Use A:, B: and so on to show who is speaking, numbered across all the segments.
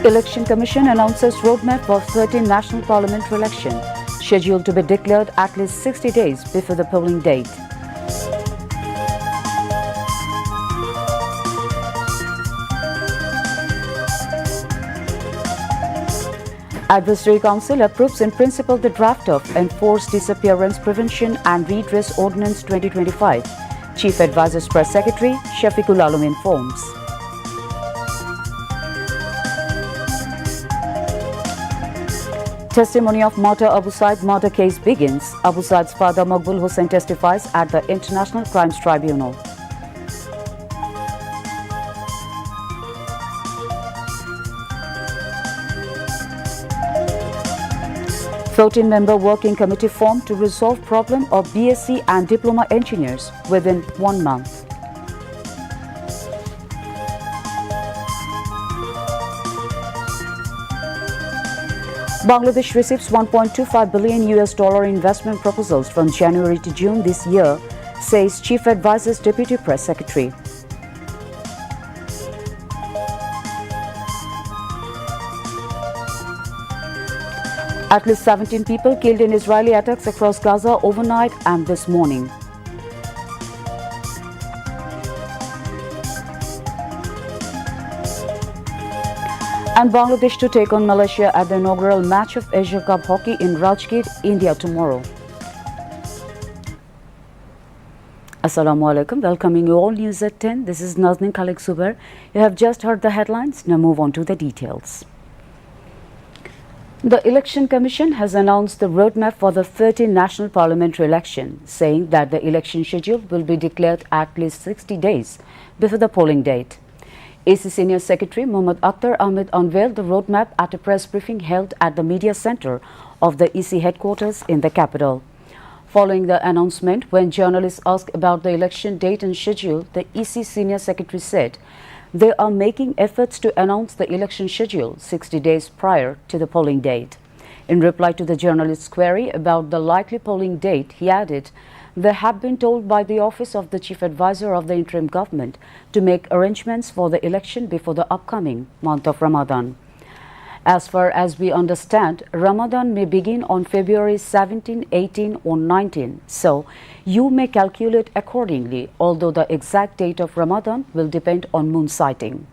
A: Election Commission announces roadmap for 13 national parliament election, scheduled to be declared at least 60 days before the polling date. Advisory Council approves in principle the draft of Enforced Disappearance Prevention and Redress Ordinance 2025. Chief Advisor's Press Secretary Shafiqul Alam informs. Testimony of Martyr Abu Said murder case begins. Abu Said's father Maqbul Hussain testifies at the International Crimes Tribunal. Member working committee formed to resolve problem of BSc and diploma engineers within 1 month. Bangladesh receives $1.25 billion investment proposals from January to June this year, says Chief Advisor's Deputy Press Secretary. At least 17 people killed in Israeli attacks across Gaza overnight and this morning. And Bangladesh to take on Malaysia at the inaugural match of Asia Cup Hockey in Rajgir, India tomorrow. Assalamu alaikum, welcoming you all News at 10. This is Nazneen Khalik Zubair. You have just heard the headlines, now move on to the details. The Election Commission has announced the roadmap for the 13th national parliamentary election, saying that the election schedule will be declared at least 60 days before the polling date. EC Senior Secretary Mohammad Akhtar Ahmed unveiled the roadmap at a press briefing held at the media center of the EC headquarters in the capital. Following the announcement, when journalists asked about the election date and schedule, the EC Senior Secretary said they are making efforts to announce the election schedule 60 days prior to the polling date. In reply to the journalist's query about the likely polling date, he added, they have been told by the Office of the Chief Advisor of the interim government to make arrangements for the election before the upcoming month of Ramadan. As far as we understand, Ramadan may begin on February 17, 18 or 19, so you may calculate accordingly, although the exact date of Ramadan will depend on moon sighting.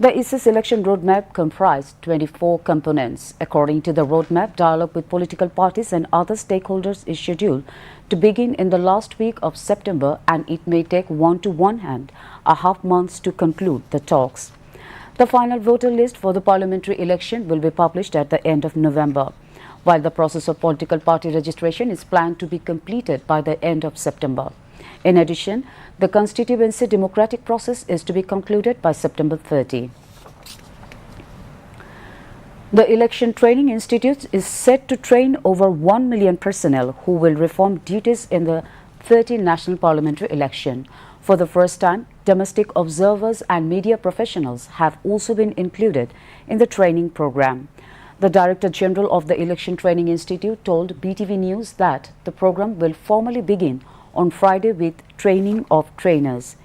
A: The EC's election roadmap comprised 24 components. According to the roadmap, dialogue with political parties and other stakeholders is scheduled to begin in the last week of September, and it may take 1 to 1.5 months to conclude the talks. The final voter list for the parliamentary election will be published at the end of November, while the process of political party registration is planned to be completed by the end of September. In addition, the constituency democratic process is to be concluded by September 30. The Election Training Institute is set to train over 1 million personnel who will perform duties in the 13th national parliamentary election. For the first time, domestic observers and media professionals have also been included in the training program. The Director General of the Election Training Institute told BTV News that the program will formally begin on Friday with training of trainers.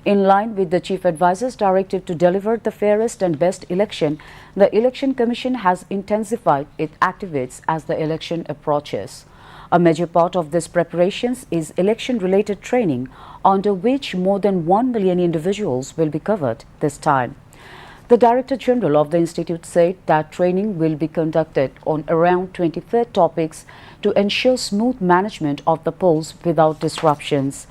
A: In line with the Chief Advisor's directive to deliver the fairest and best election, the Election Commission has intensified its activities as the election approaches. A major part of these preparations is election-related training, under which more than 1 million individuals will be covered this time. The Director General of the Institute said that training will be conducted on around 23 topics to ensure smooth management of the polls without disruptions.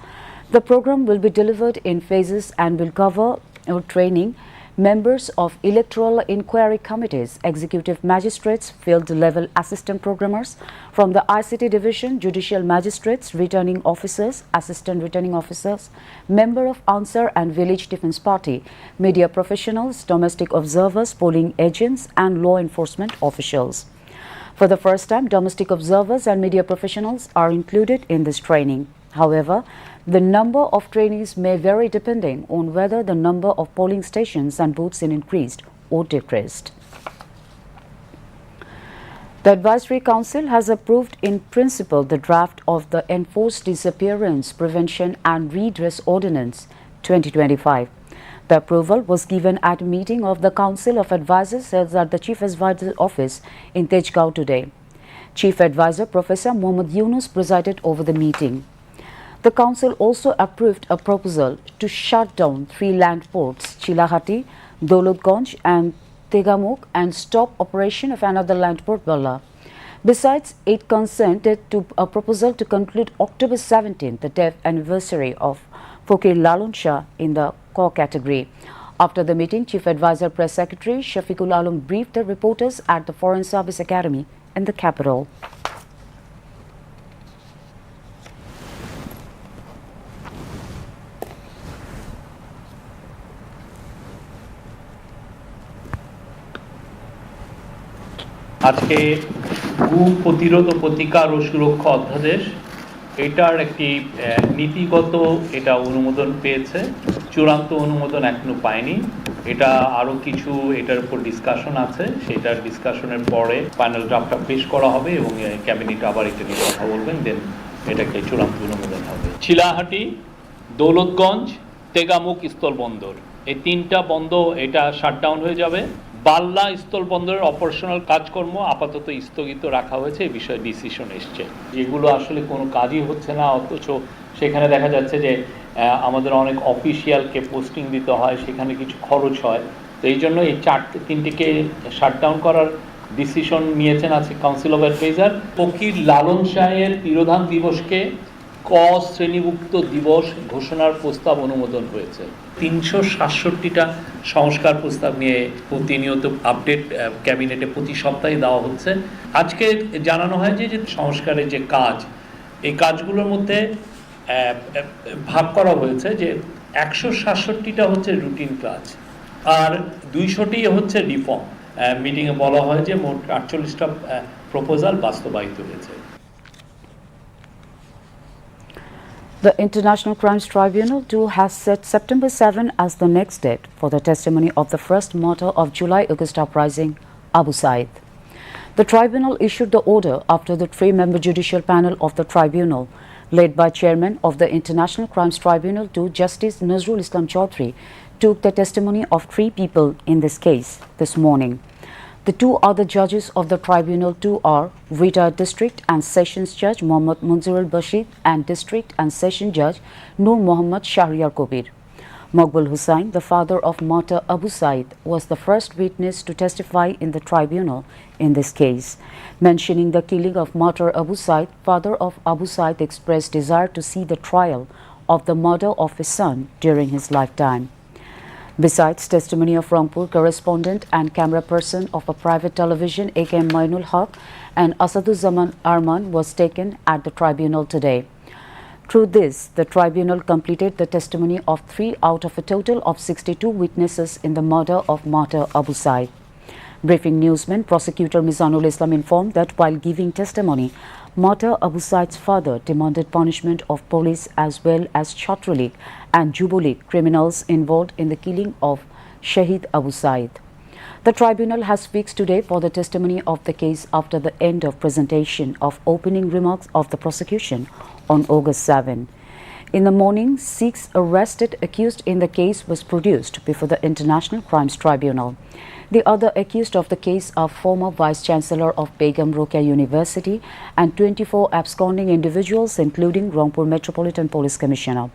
A: The program will be delivered in phases and will cover training members of electoral inquiry committees, executive magistrates, field-level assistant programmers from the ICT division, judicial magistrates, returning officers, assistant returning officers, member of Ansar and Village Defense Party, media professionals, domestic observers, polling agents and law enforcement officials. For the first time, domestic observers and media professionals are included in this training. However, the number of trainees may vary depending on whether the number of polling stations and booths is increased or decreased. The Advisory Council has approved in principle the draft of the Enforced Disappearance Prevention and Redress Ordinance 2025. The approval was given at a meeting of the Council of Advisors held at the Chief Advisor's office in Tejgaon today. Chief Advisor Professor Mohammad Yunus presided over the meeting. The Council also approved a proposal to shut down 3 land ports, Chilahati, Dolotganj and Tegamuk, and stop operation of another land port, Balla. Besides, it consented to a proposal to conclude October 17, the death anniversary of Fakir Lalon Shah in the core category. After the meeting, Chief Advisor Press Secretary Shafiqul Alam briefed the reporters at the Foreign Service Academy in the capital.
B: আজকে ভূ প্রতিরোধ ও প্রতিকার ও সুরক্ষা অধ্যাদেশ এটার একটি নীতিগত এটা অনুমোদন পেয়েছে, চূড়ান্ত অনুমোদন এখনো পায়নি। এটা আরও কিছু এটার উপর ডিসকাশন আছে, সেটার ডিসকাশনের পরে ফাইনাল ড্রাফটটা পেশ করা হবে এবং ক্যাবিনেট আবার এটা নিয়ে কথা বলবেন, দেন এটাকে চূড়ান্ত অনুমোদন হবে। চিলাহাটি, দৌলতগঞ্জ, তেগামুখ স্থলবন্দর এই 3টা বন্ধ এটা শাটডাউন হয়ে যাবে। বাল্লা স্থলবন্দরের অপারেশনাল কাজকর্ম আপাতত স্থগিত রাখা হয়েছে, এই বিষয়ে ডিসিশন এসছে। যেগুলো আসলে কোনো কাজই হচ্ছে না, অথচ সেখানে দেখা যাচ্ছে যে আমাদের অনেক অফিসিয়ালকে পোস্টিং দিতে হয়, সেখানে কিছু খরচ হয়। তো এই জন্য এই 3টিকে শাটডাউন করার ডিসিশন নিয়েছেন আছে কাউন্সিল অফ অ্যাডভাইজার। ফকির লালন শাহের তিরোধান দিবসকে ক শ্রেণীভুক্ত দিবস ঘোষণার প্রস্তাব অনুমোদন হয়েছে। 367টা সংস্কার প্রস্তাব নিয়ে প্রতিনিয়ত আপডেট ক্যাবিনেটে প্রতি সপ্তাহে দেওয়া হচ্ছে। আজকে জানানো হয় যে সংস্কারের যে কাজ, এই কাজগুলোর মধ্যে ভাগ করা হয়েছে যে 167টা হচ্ছে রুটিন কাজ আর 200টি হচ্ছে রিফর্ম। মিটিংয়ে বলা হয় যে মোট 48টা প্রপোজাল বাস্তবায়িত হয়েছে।
A: The International Crimes Tribunal too has set September 7 as the next date for the testimony of the first martyr of July-August uprising, Abu Said. The tribunal issued the order after the 3-member judicial panel of the tribunal, led by Chairman of the International Crimes Tribunal to Justice Nazrul Islam Chaudhry, took the testimony of 3 people in this case this morning. The 2 other judges of the tribunal too are retired District and Sessions Judge Mohammad Munzirul Bashir and District and Session Judge Nur Mohammad Shahriar Kobir. Maqbul Hussain, the father of martyr Abu Said, was the first witness to testify in the tribunal in this case. Mentioning the killing of martyr Abu Said, father of Abu Said expressed desire to see the trial of the murder of his son during his lifetime. Besides, testimony of Rangpur correspondent and camera person of a private television, AKM Mainul Haq and Asaduzzaman Arman, was taken at the tribunal today. Through this, the tribunal completed the testimony of 3 out of a total of 62 witnesses in the murder of martyr Abu Said. Briefing newsman prosecutor Mizanul Islam informed that while giving testimony, martyr Abu Said's father demanded punishment of police as well as Chhatraleague and Juboleague criminals involved in the killing of Shahid Abu Said. The tribunal has fixed today for the testimony of the case after the end of presentation of opening remarks of the prosecution on August 7. In the morning, 6 arrested accused in the case was produced before the International Crimes Tribunal. The other accused of the case are former Vice-Chancellor of Begum Rokeya University and 24 absconding individuals, including Rangpur Metropolitan Police Commissioner.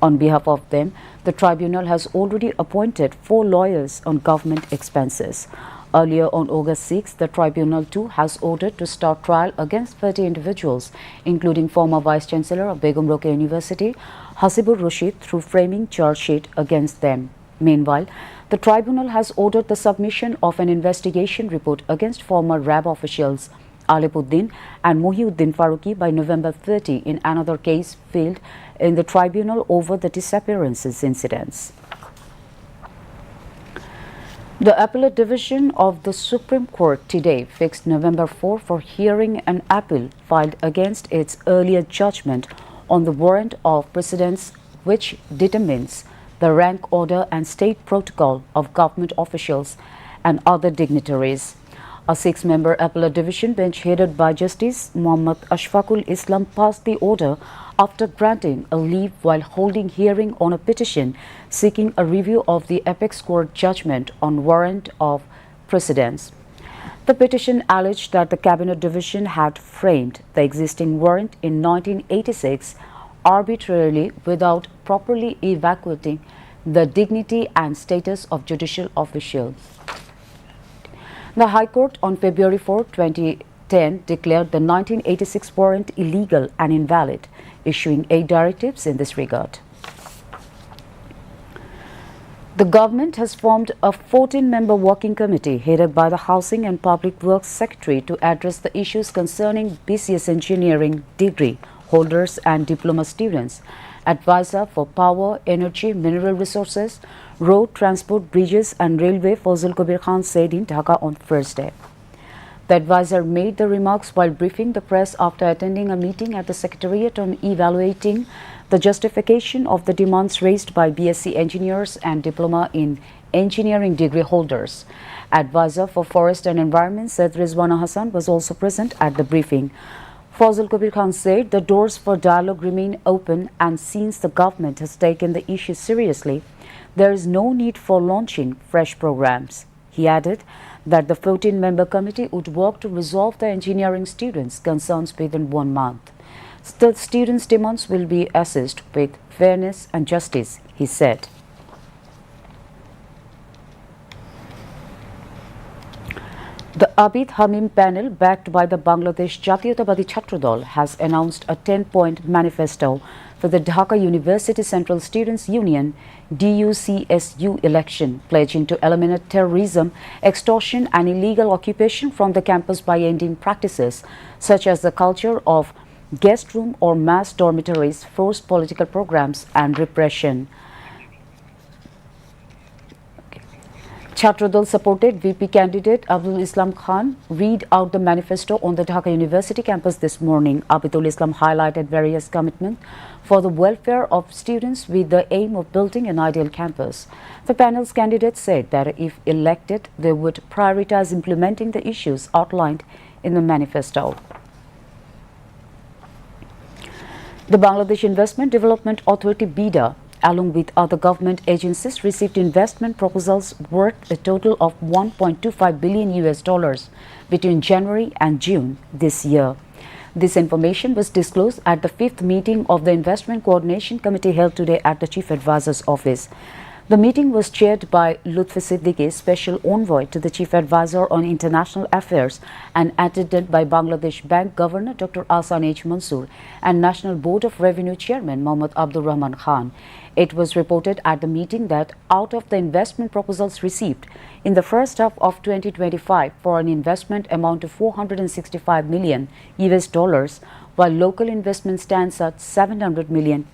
A: On behalf of them, the tribunal has already appointed 4 lawyers on government expenses. Earlier on August 6, the tribunal too has ordered to start trial against 30 individuals, including former Vice-Chancellor of Begum Rokeya University, Hasibur Rashid, through framing charge sheet against them. Meanwhile, the tribunal has ordered the submission of an investigation report against former RAB officials Alipuddin and Mohiuddin Faruqi by November 30 in another case filed in the tribunal over the disappearances incidents. The Appellate Division of the Supreme Court today fixed November 4 for hearing an appeal filed against its earlier judgment on the warrant of precedence which determines the rank, order and state protocol of government officials and other dignitaries. A six-member appellate division bench headed by Justice Muhammad Ashfaqul Islam passed the order after granting a leave while holding hearing on a petition seeking a review of the apex court judgment on warrant of precedence. The petition alleged that the Cabinet Division had framed the existing warrant in 1986 arbitrarily without properly evaluating the dignity and status of judicial officials. The High Court on February 4, 2010 declared the 1986 warrant illegal and invalid, issuing 8 directives in this regard. The government has formed a 14-member working committee headed by the Housing and Public Works Secretary to address the issues concerning BCS engineering degree holders and diploma students. Advisor for Power, Energy, Mineral Resources, Road, Transport, Bridges and Railway Fazl Kabir Khan said in Dhaka on Thursday. The advisor made the remarks while briefing the press after attending a meeting at the Secretariat on evaluating the justification of the demands raised by BSc engineers and diploma in engineering degree holders. Advisor for Forest and Environment Said Rizwana Hassan was also present at the briefing. Fazl Kabir Khan said the doors for dialogue remain open, and since the government has taken the issue seriously, there is no need for launching fresh programs. He added that the 14-member committee would work to resolve the engineering students' concerns within 1 month. The students' demands will be assessed with fairness and justice, he said. The Abid Hamim panel, backed by the Bangladesh Jatiyotawadi Chhatra Dal, has announced a 10-point manifesto for the Dhaka University Central Students' Union DUCSU election, pledging to eliminate terrorism, extortion and illegal occupation from the campus by ending practices such as the culture of guest room or mass dormitories, forced political programs and repression. Chhatra Dal supported VP candidate Abdul Islam Khan read out the manifesto on the Dhaka University campus this morning. Abidul Islam highlighted various commitments for the welfare of students with the aim of building an ideal campus. The panel's candidates said that if elected, they would prioritize implementing the issues outlined in the manifesto. The Bangladesh Investment Development Authority (BIDA), along with other government agencies, received investment proposals worth a total of $1.25 billion between January and June this year. This information was disclosed at the 5th meeting of the Investment Coordination Committee held today at the Chief Advisor's office. The meeting was chaired by Lutfi Siddiqui, Special Envoy to the Chief Advisor on International Affairs, and attended by Bangladesh Bank Governor Dr. Ahsan H. Mansoor and National Board of Revenue Chairman Mohammad Abdur Rahman Khan. It was reported at the meeting that out of the investment proposals received in the first half of 2025 for an investment amount of $465 million, while local investment stands at $700 million.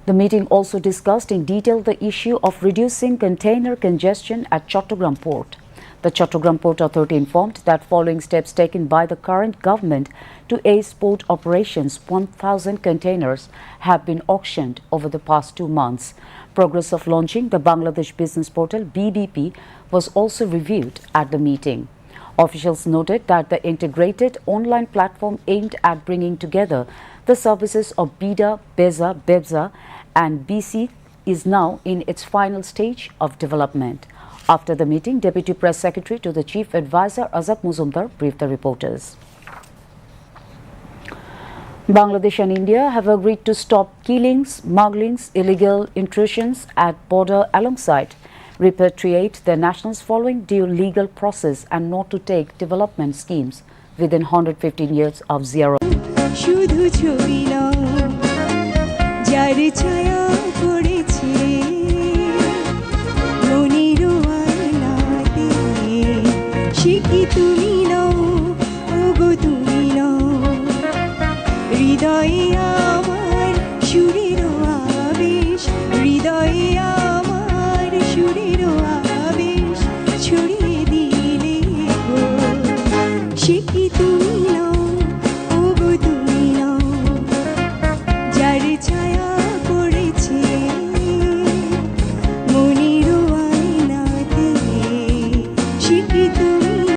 A: The meeting also discussed in detail the issue of reducing container congestion at Chattogram Port. The Chattogram Port Authority informed that following steps taken by the current government to aid port operations, 1,000 containers have been auctioned over the past 2 months. Progress of launching the Bangladesh Business Portal (BBP) was also reviewed at the meeting. Officials noted that the integrated online platform aimed at bringing together the services of BIDA, BEZA, BEBZA and BC is now in its final stage of development. After the meeting, Deputy Press Secretary to the Chief Advisor Azad Muzumdar briefed the reporters. Bangladesh and India have agreed to stop killings, smugglings, illegal intrusions at border alongside repatriate their nationals following due legal process and not to take development schemes within 115 years of zero.
C: তুমি নাও